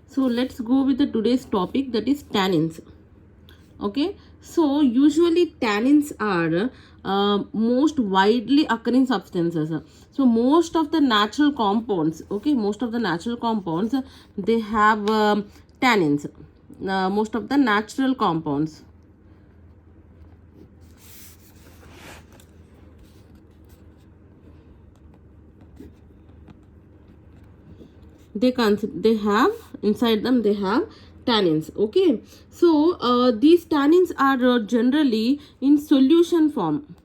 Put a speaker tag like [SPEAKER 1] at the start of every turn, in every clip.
[SPEAKER 1] So let's go with the today's topic, that is tannins. Okay, so usually tannins are most widely occurring substances. So most of the natural compounds, okay, most of the natural compounds, they have tannins. Most of the natural compounds, they have inside them, they have tannins. Okay, so these tannins are generally in solution form.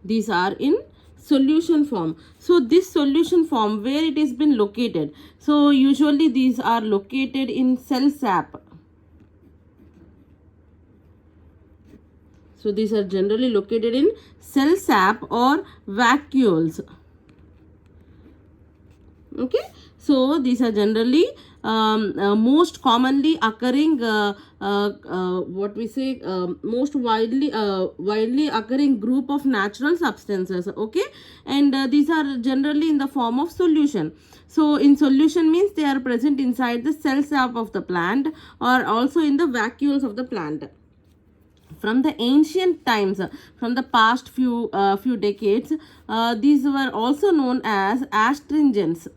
[SPEAKER 1] These are in solution form. So this solution form, where it has been located, so usually these are located in cell sap. So these are generally located in cell sap or vacuoles. Okay, so these are generally most commonly occurring what we say most widely occurring group of natural substances. Okay, and these are generally in the form of solution. So in solution means they are present inside the cell sap of the plant or also in the vacuoles of the plant. From the ancient times, from the past few decades, these were also known as astringents.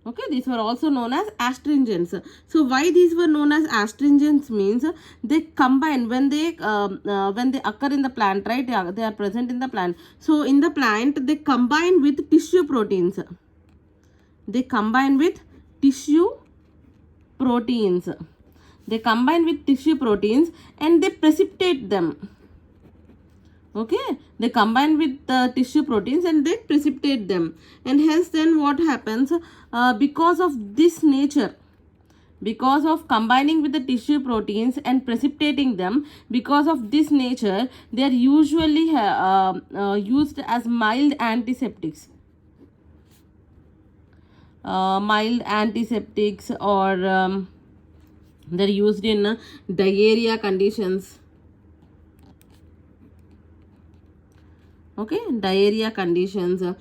[SPEAKER 1] Okay, these were also known as astringents. So why these were known as astringents means they combine when they occur in the plant, right? They are present in the plant. So in the plant they combine with tissue proteins. They combine with tissue proteins. They combine with tissue proteins and they precipitate them. Okay, they combine with tissue proteins and they precipitate them, and hence then what happens, because of this nature, because of combining with the tissue proteins and precipitating them, because of this nature, they are usually used as mild antiseptics. Mild antiseptics, or they're used in diarrhea conditions. Okay, diarrhea conditions, or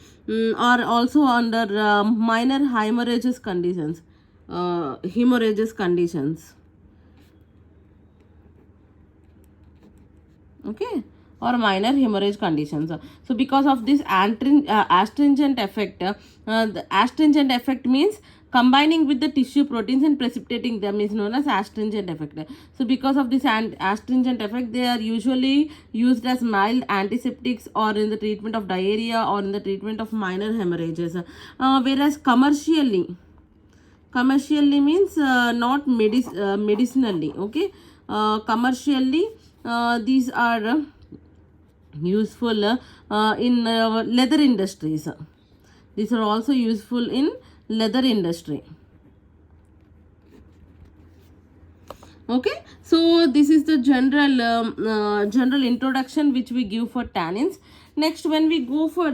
[SPEAKER 1] also under minor hemorrhages conditions, hemorrhages conditions. Okay, or minor hemorrhage conditions. So because of this astringent effect, the astringent effect means combining with the tissue proteins and precipitating them is known as astringent effect. So because of this astringent effect, they are usually used as mild antiseptics or in the treatment of diarrhea or in the treatment of minor hemorrhages. Whereas commercially means not medicinally. Okay, commercially these are useful in leather industries. These are also useful in leather industry. Okay, so this is the general introduction which we give for tannins. Next, when we go for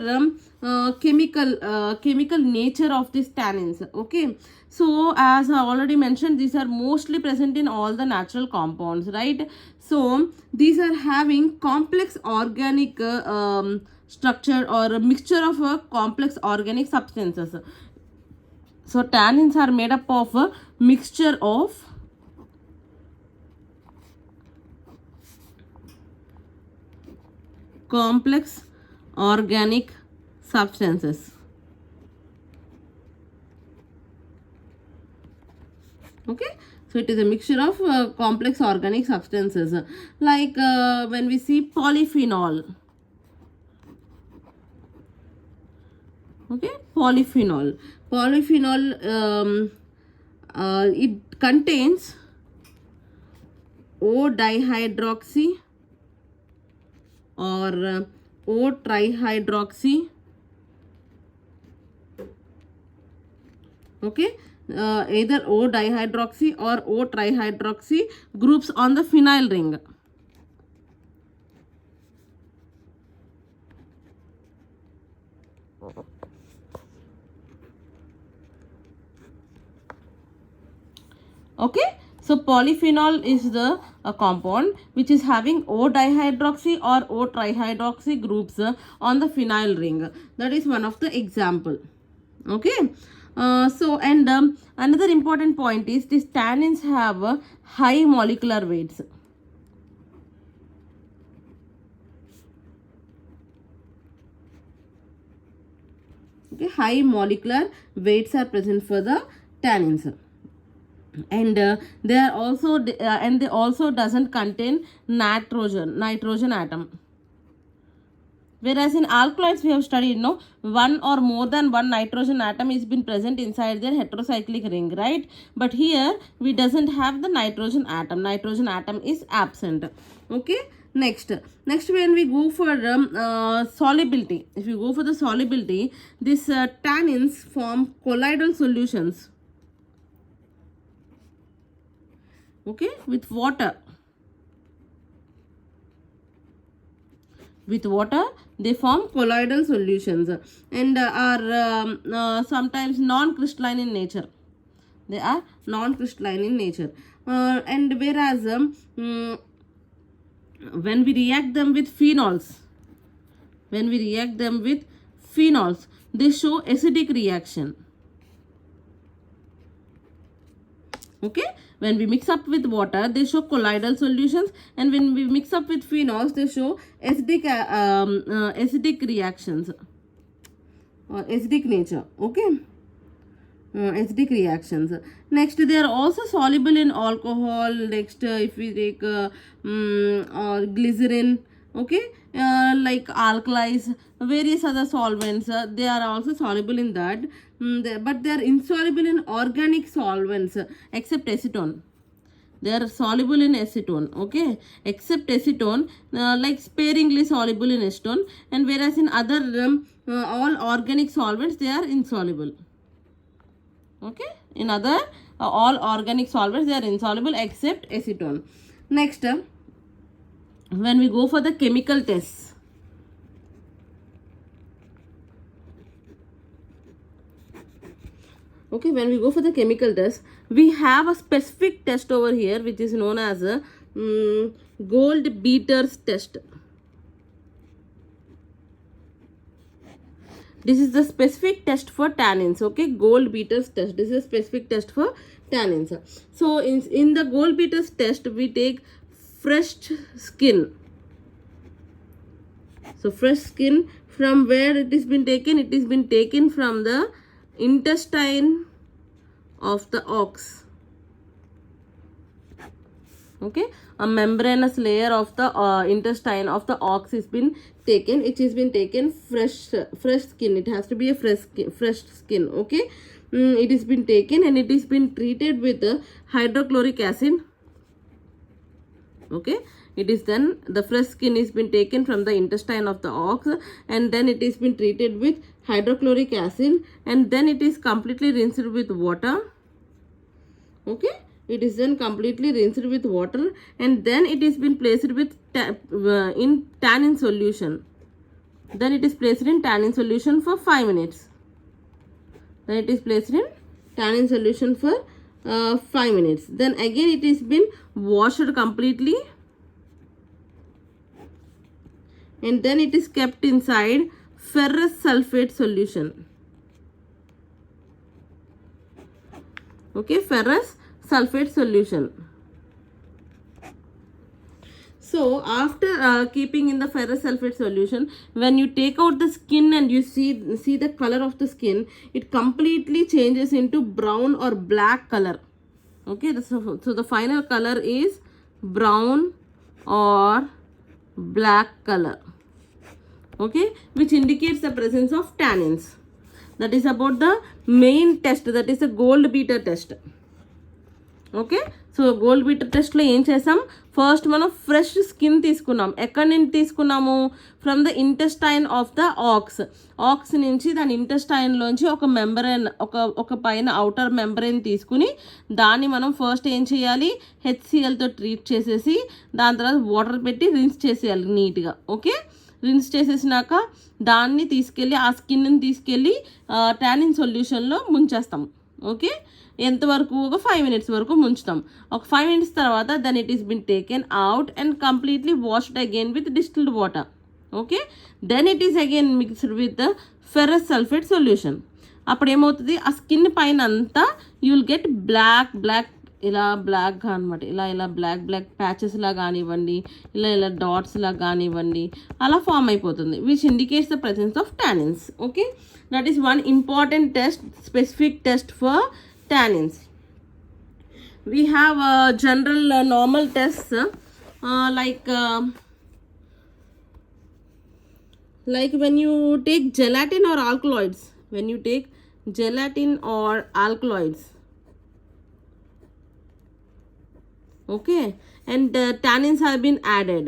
[SPEAKER 1] chemical nature of these tannins. Okay, so as I already mentioned, these are mostly present in all the natural compounds, right? So these are having complex organic structure or a mixture of complex organic substances. So tannins are made up of a mixture of complex organic substances. Okay, so it is a mixture of complex organic substances, like when we see polyphenol. Okay, polyphenol it contains O dihydroxy or O trihydroxy. Okay, either O dihydroxy or O trihydroxy groups on the phenyl ring. Okay, So polyphenol is the compound which is having O dihydroxy or O trihydroxy groups on the phenyl ring. That is one of the example. Okay. Another important point is these tannins have high molecular weights. Okay, high molecular weights are present for the tannins, and they also doesn't contain nitrogen atom. Whereas in alkaloids we have studied, one or more than one nitrogen atom is been present inside their heterocyclic ring, right? But here we doesn't have the nitrogen atom. Nitrogen atom is absent. Okay. Next when we go for solubility, if you go for the solubility, these tannins form colloidal solutions. Okay, with water. With water, they form colloidal solutions and are sometimes non-crystalline in nature. They are non-crystalline in nature. And whereas when we react them with phenols, they show acidic reaction. Okay, when we mix up with water, they show colloidal solutions, and when we mix up with phenols, they show acidic reactions or acidic nature. Okay, acidic reactions. Next, they are also soluble in alcohol. Next, if we take or glycerin, okay, like alkalis, various other solvents, they are also soluble in that, but they are insoluble in organic solvents except acetone. They are soluble in acetone, okay, except acetone, like sparingly soluble in acetone, and whereas in other all organic solvents they are insoluble. Okay, in other all organic solvents they are insoluble except acetone. Next, when we go for the chemical tests, okay, when we go for the chemical test, we have a specific test over here which is known as a gold beaters test. This is the specific test for tannins. Okay, gold beaters test. This is a specific test for tannins. So in the gold beaters test, we take fresh skin. So fresh skin, from where it has been taken? It has been taken from the intestine of the ox. Okay, a membranous layer of the intestine of the ox has been taken. It has been taken fresh skin. It has to be a fresh skin. Okay, it has been taken and it has been treated with hydrochloric acid. Okay, it is then the fresh skin has been taken from the intestine of the ox, and then it has been treated with hydrochloric acid, and then it is completely rinsed with water. Okay, it is then completely rinsed with water, and then it is been placed with in tannin solution. Then it is placed in tannin solution for 5 minutes. Then it is placed in tannin solution for 5 minutes. Then again it is been washed completely, and then it is kept inside ferrous sulfate solution. Okay, ferrous sulfate solution. So after keeping in the ferrous sulfate solution, when you take out the skin and you see the color of the skin, it completely changes into brown or black color. Okay, so the final color is brown or black color. Okay, which indicates the presence of tannins. That is about the main test, that is the gold beater test. Okay, so gold beater టెస్ట్లో ఏం చేసాం? First మనం fresh skin తీసుకున్నాం. ఎక్కడి నుంచి తీసుకున్నాము? From the intestine of the aux నుంచి దాని ఇంటెస్టైన్లోంచి ఒక మెంబ్రెయిన్, ఒక పైన అవుటర్ మెంబ్రెయిన్ తీసుకుని దాన్ని మనం ఫస్ట్ ఏం చేయాలి? హెచ్సిఎల్తో ట్రీట్ చేసేసి దాని తర్వాత వాటర్ పెట్టి రిన్స్ చేసేయాలి నీట్గా. ఓకే, రిన్స్ చేసేసినాక దాన్ని తీసుకెళ్ళి, ఆ స్కిన్ని తీసుకెళ్ళి టానిన్ సొల్యూషన్లో ముంచేస్తాం. ఓకే, ఎంతవరకు? ఒక 5 minutes వరకు ముంచుతాం. ఒక 5 minutes తర్వాత then it is been taken out and completely washed again with distilled water. Okay, then it is again mixed with ferrous sulphate solution. అప్పుడు ఏమవుతుంది, ఆ స్కిన్ పైన అంతా యూ విల్ గెట్ బ్లాక్ ఇలా బ్లాక్గా అనమాట, ఇలా బ్లాక్ ప్యాచెస్ లా కానివ్వండి, ఇలా డాట్స్ లా కానివ్వండి, అలా ఫామ్ అయిపోతుంది, which indicates the presence of tannins. Okay, that is one important test, specific test for tannins. We have general normal tests like when you take gelatin or alkaloids, okay, and tannins have been added.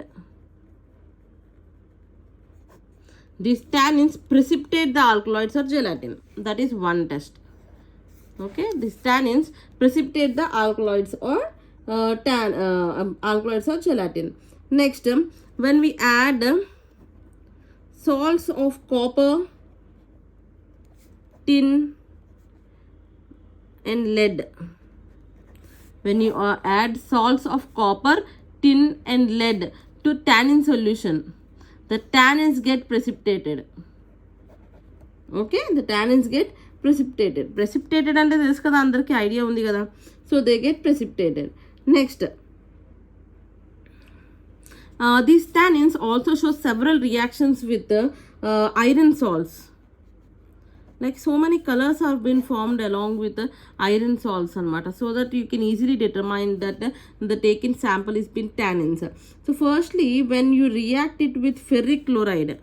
[SPEAKER 1] These tannins precipitate the alkaloids or gelatin. That is one test. Okay, these tannins precipitate the alkaloids or alkaloids or gelatin. Next, when we add salts of copper, tin and lead, when you add salts of copper, tin and lead to tannin solution, the tannins get precipitated. Okay, the tannins get precipitated అంటే తెలుసు కదా, అందరికీ idea ఉంది కదా. So they get precipitated. Next, these tannins also show several reactions with iron salts. Like so many colors have been formed along with the iron salts anamata, so that you can easily determine that the taken sample is been tannins. So firstly, when you react it with ferric chloride,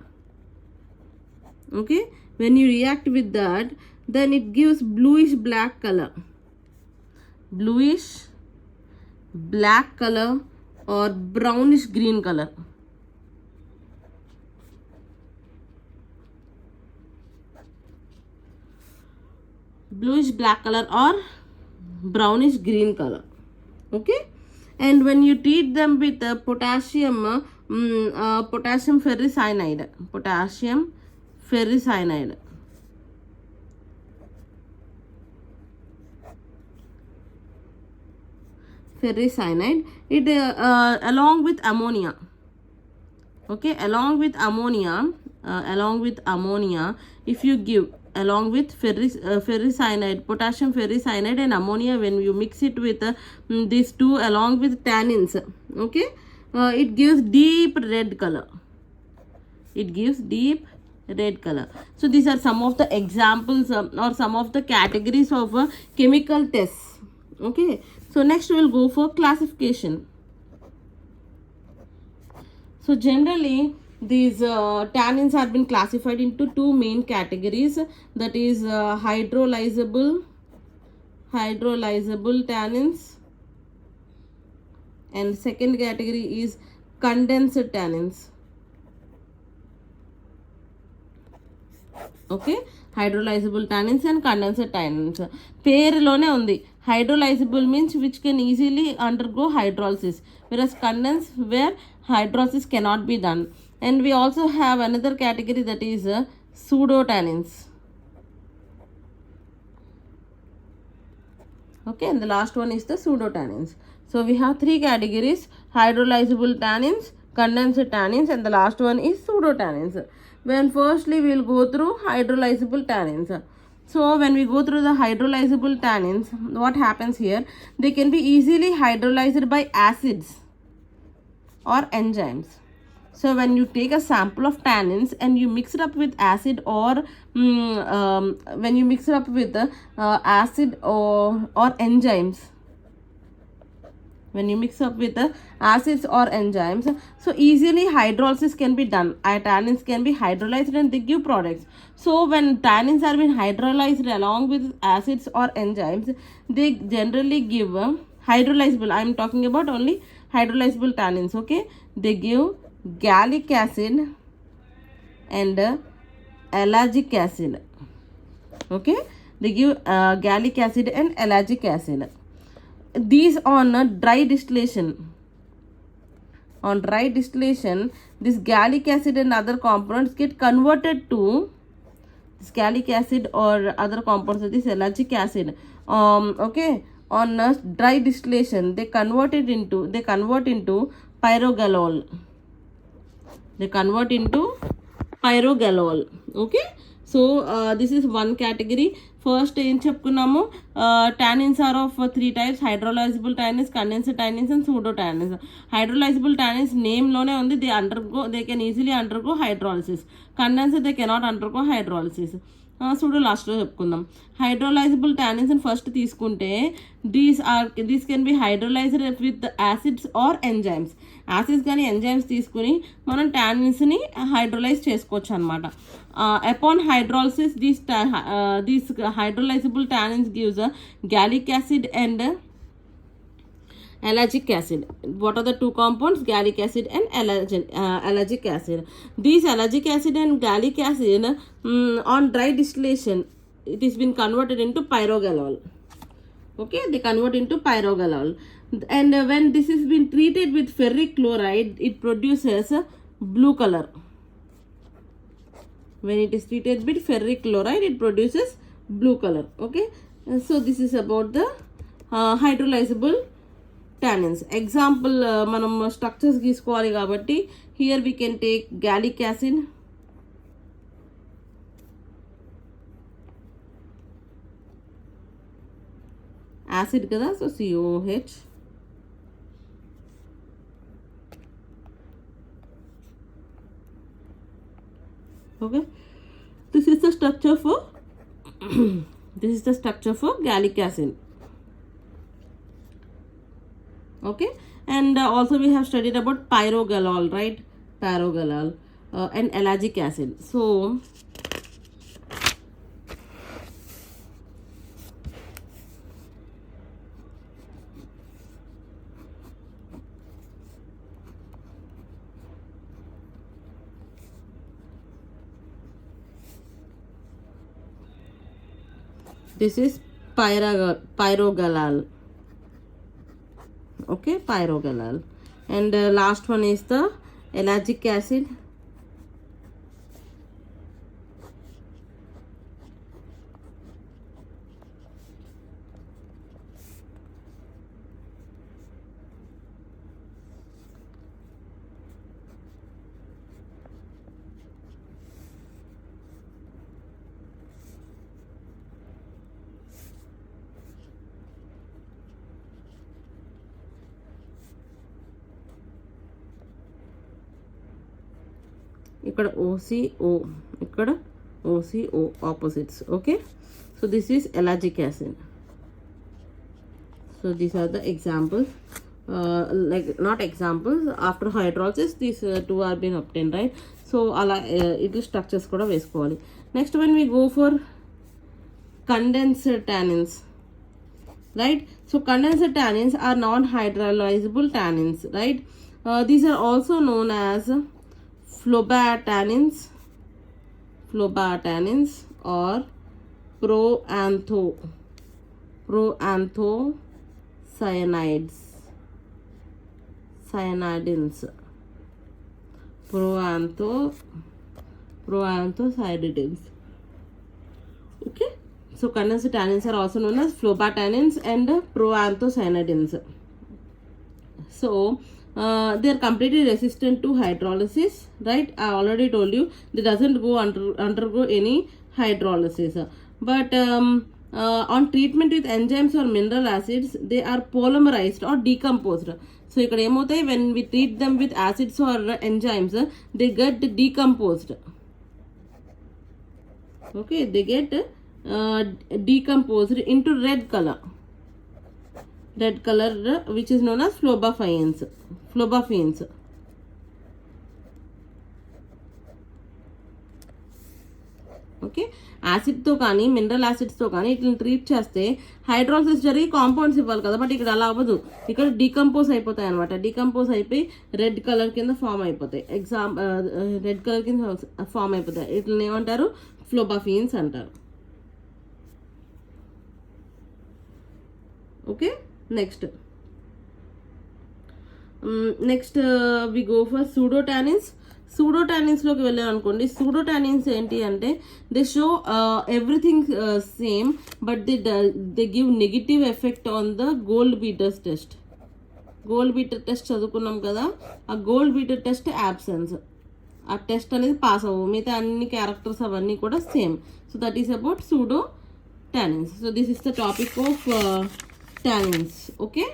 [SPEAKER 1] okay, when you react with that, then it gives bluish black color or brownish green color. Bluish black color or brownish green color. Okay, and when you treat them with potassium ferricyanide, it along with ammonia. Okay, along with ammonia, if you give along with ferricyanide, potassium ferricyanide and ammonia, when you mix it with these two along with tannins, okay, it gives deep red color. So these are some of the examples or some of the categories of chemical tests. Okay, so next we will go for classification. So generally these tannins have been classified into two main categories, that is hydrolyzable tannins, and second category is condensed tannins. Okay, hydrolysable tannins and condenser tannins. పేరులోనే ఉంది, hydrolysable means which can easily undergo hydrolysis, whereas condense where hydrolysis cannot be done. And we also have another category, that is pseudotannins. Okay, and the last one is the pseudotannins. So we have three categories: hydrolyzable tannins, condensed tannins, and the last one is pseudotannins. When firstly we will go through hydrolyzable tannins. So when we go through the hydrolyzable tannins, what happens here, they can be easily hydrolyzed by acids or enzymes. So when you take a sample of tannins and you mix it up with acid or when you mix it up with acid or enzymes, when you mix up with the acids or enzymes, so easily hydrolysis can be done. Tannins can be hydrolyzed and they give products. So when tannins are being hydrolyzed along with acids or enzymes, they generally give hydrolyzable. I am talking about only hydrolyzable tannins. Okay, they give gallic acid and ellagic acid. Okay, they give gallic acid and ellagic acid. These on dry distillation, this gallic acid and other components get converted to this gallic acid or other components of this ellagic acid Okay, on dry distillation they convert into pyrogalol. They convert into pyrogalol. Okay, so this is one category. First ఏం చెప్పుకున్నాము, tannins are of three types: hydrolyzable tannins, condensed tannins and pseudo tannins. Hydrolyzable tannins name లోనే ఉంది, they can easily undergo hydrolysis. Condensed they cannot undergo hydrolysis. చూడు లాస్ట్లో చెప్పుకుందాం. Hydrolysable tannins first తీసుకుంటే these can be hydrolysed with acids or enzymes. Acids కానీ enzymes తీసుకుని మనం టానిన్స్ని హైడ్రోలైజ్ చేసుకోవచ్చు అనమాట. Upon hydrolysis these hydrolysable tannins gives gallic acid and allergic acid. What are the two compounds? Gallic acid and allergic acid. These allergic acid and gallic acid, on dry distillation, it has been converted into pyrogalol. Okay, they convert into pyrogalol. And when this has been treated with ferric chloride, it produces a blue color. When it is treated with ferric chloride, it produces blue color. Okay, so this is about the hydrolyzable tannins. Example, మనం structures గీసుకోవాలి కాబట్టి here we can take gallic acid, acid కదా, so COH. Okay, this is the structure for this is the structure for gallic acid. Okay, and also we have studied about pyrogalol, right? Pyrogalol and allergic acid. So this is pyrogalol. Okay, pyrogalol. And last one is the allergic acid. ఇక్కడ OCO, ఇక్కడ OCO opposites. Okay, so this is allergic acid. So these are the examples, like not examples, after hydrolysis these two are being obtained, right? So అలా ఇట్లా structures కూడా వేసుకోవాలి. Next when we go for condensed tannins, right? So condensed tannins are non-hydrolyzable tannins, right? These are also known as phlebotanins or proanthocyanidins. Proanthocyanidins. Okay, so condensed tannins are also known as phlebotanins and proanthocyanidins. So they are completely resistant to hydrolysis, right? I already told you they doesn't go undergo any hydrolysis, but on treatment with enzymes or mineral acids they are polymerized or decomposed. So ఇక్కడ ఏమవుతాయి, when we treat them with acids or enzymes they get decomposed. Okay, they get decomposed into red color, which is known as phlebophines. Okay, యాసిడ్తో కానీ మినరల్ యాసిడ్స్తో కానీ ఇట్లా treat చేస్తే hydrolysis జరిగి compounds ఇవ్వాలి కదా, బట్ ఇక్కడ అలా అవ్వదు. ఇక్కడ డీకంపోజ్ అయిపోతాయి అనమాట. డీకంపోజ్ అయిపోయి రెడ్ కలర్ కింద ఫామ్ అయిపోతాయి. రెడ్ కలర్ కింద ఫామ్ అయిపోతాయి. ఇట్లా ఏమంటారు, ఫ్లోబాఫీన్స్ అంటారు. Okay, next we go for pseudotannins. సూడోటానిన్స్లోకి వెళ్ళాం అనుకోండి, సూడోటానిన్స్ ఏంటి అంటే they show everything same but they give negative effect on the gold beaters test. Gold beater test చదువుకున్నాం కదా, ఆ గోల్డ్ బీటర్ టెస్ట్ యాబ్సెన్స్, ఆ టెస్ట్ అనేది పాస్ అవ్వవు, మిగతా అన్ని క్యారెక్టర్స్ అవన్నీ కూడా same. So that is about pseudo tannins. So this is the topic of tannins. Okay.